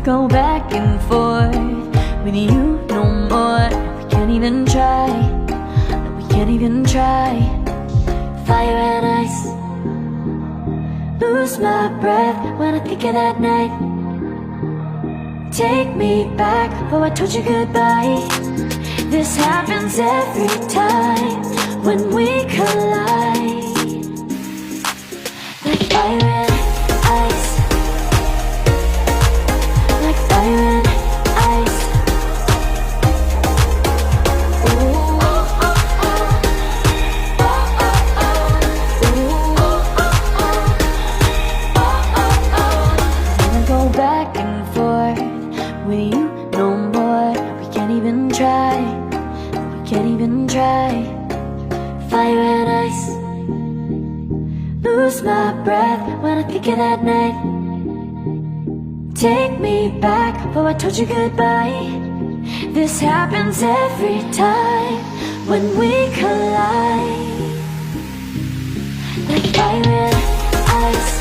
go back and forth with you no more. We can't even try, no, we can't even try. Fire and ice, lose my breath when I think of that night. Take me back, oh I told you goodbye. This happens every time when we collide. Like fire and ice, like fire and ice. Ooh, oh, oh, oh. Oh, oh, oh. Ooh, oh, oh, oh. I wanna go back and forth with you no more. We can't even try, we can't even try. Fire and ice, lose my breath when I think of that night. Take me back, oh I told you goodbye. This happens every time when we collide. Like fire and ice.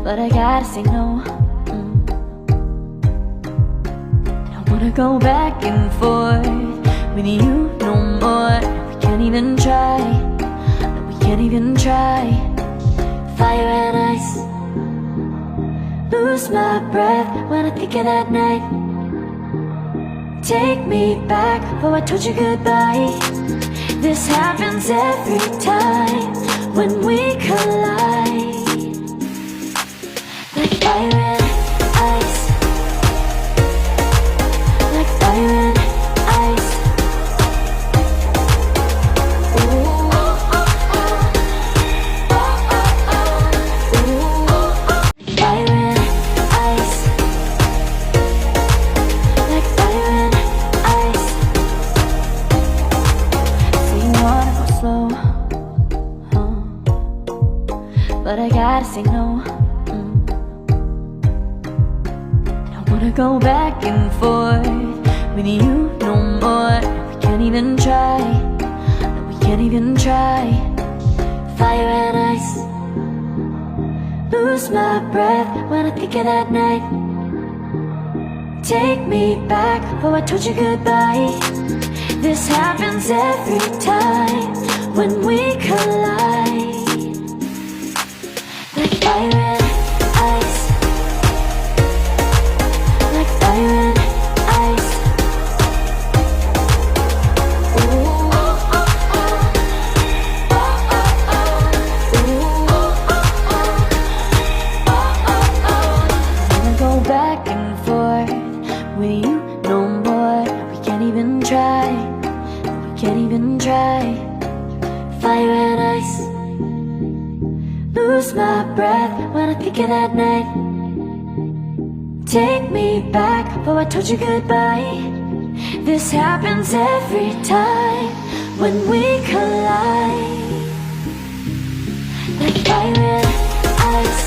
But I gotta say no. I don't wanna go back and forth with you no more. We can't even try, no, we can't even try. Fire and ice, lose my breath when I think of that night. Take me back, oh I told you goodbye. This happens every time when we collide. Like fire and ice, like fire and ice. Ooh, oh, oh, oh. Oh, oh, oh. Ooh, oh, oh. Fire and ice, like fire and ice. Say you wanna go slow, but I gotta say no. Wanna go back and forth with you no more. We can't even try, no, we can't even try. fire and ice. Lose my breath when I think of that night. Take me back, oh I told you goodbye. This happens every time when we collide. Like fire and ice. Like fire and ice. Ooh. Go back and forth with you no more. We can't even try. We can't even try. Fire and ice. Lose my breath when I think of that night. Take me back, oh I told you goodbye. This happens every time when we collide. Like fire and ice.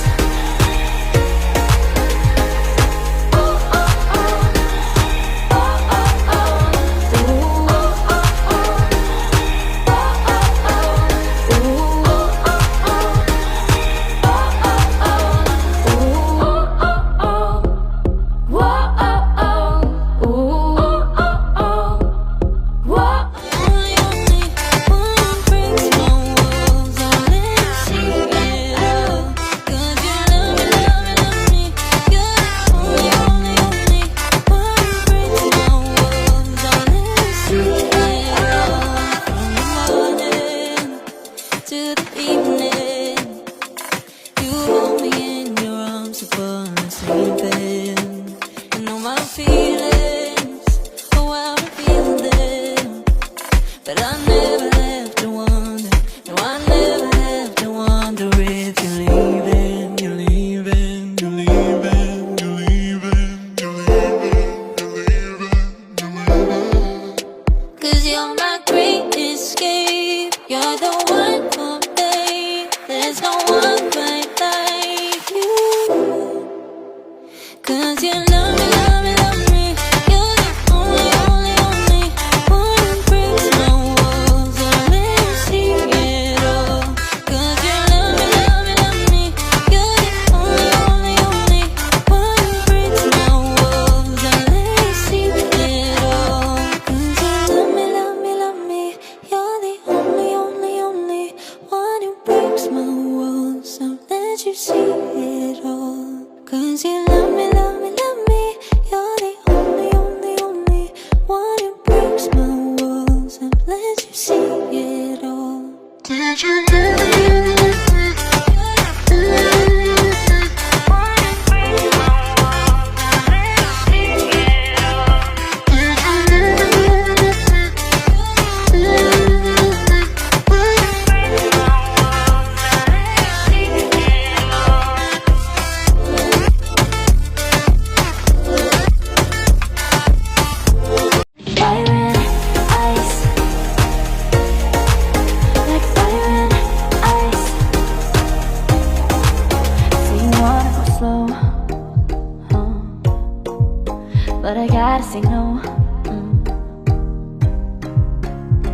But I gotta say no.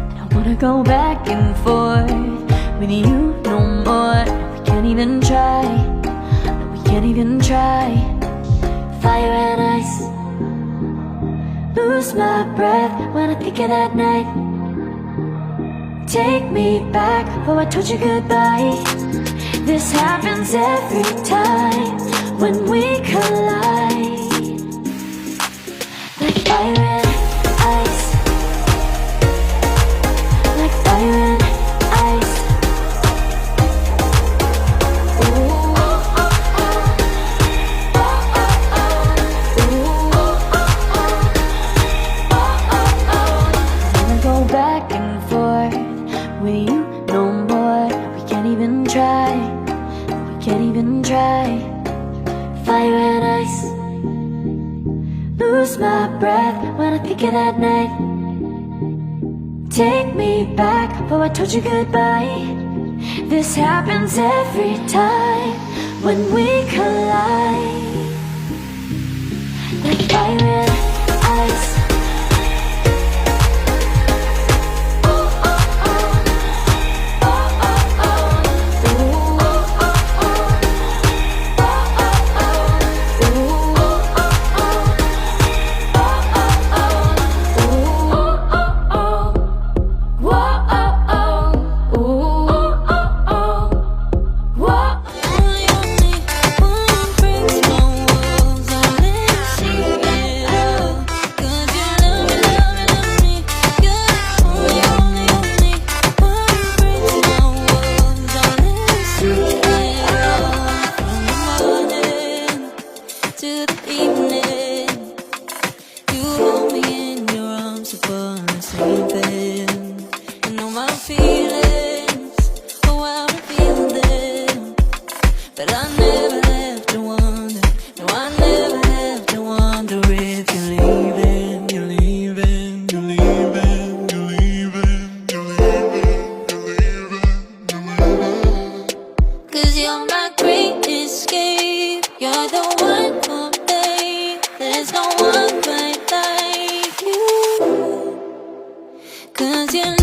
I don't wanna go back and forth with you no more. We can't even try. No, we can't even try. Fire and ice. Lose my breath when I think of that night. Take me back, oh I told you goodbye. This happens every time when we collide. Like fire and ice. Like fire and ice. Ooh. Wanna go back and forth with you no more. We can't even try. We can't even try. Fire and ice. Lose my breath when I think of that night. Take me back, oh I told you goodbye. This happens every time when we collide. Like fire and ice.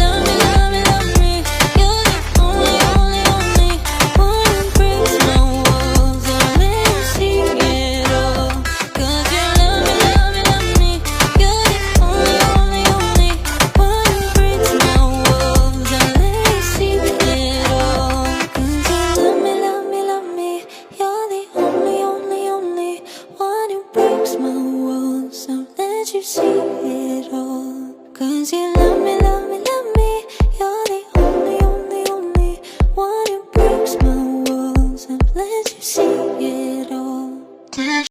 love me, love me, love me. You're the only, only, only one who breaks my walls and let me see it all. 'Cause you love me, love me, love me. You're the only, only, only one who breaks my walls and let me see it all. 'Cause you love me, love me, love me. You're the only, only, only one who breaks my walls and let you see it all. 'Cause you love me, love me, love me. You're the only, only, only one who breaks my walls and lets you see it all.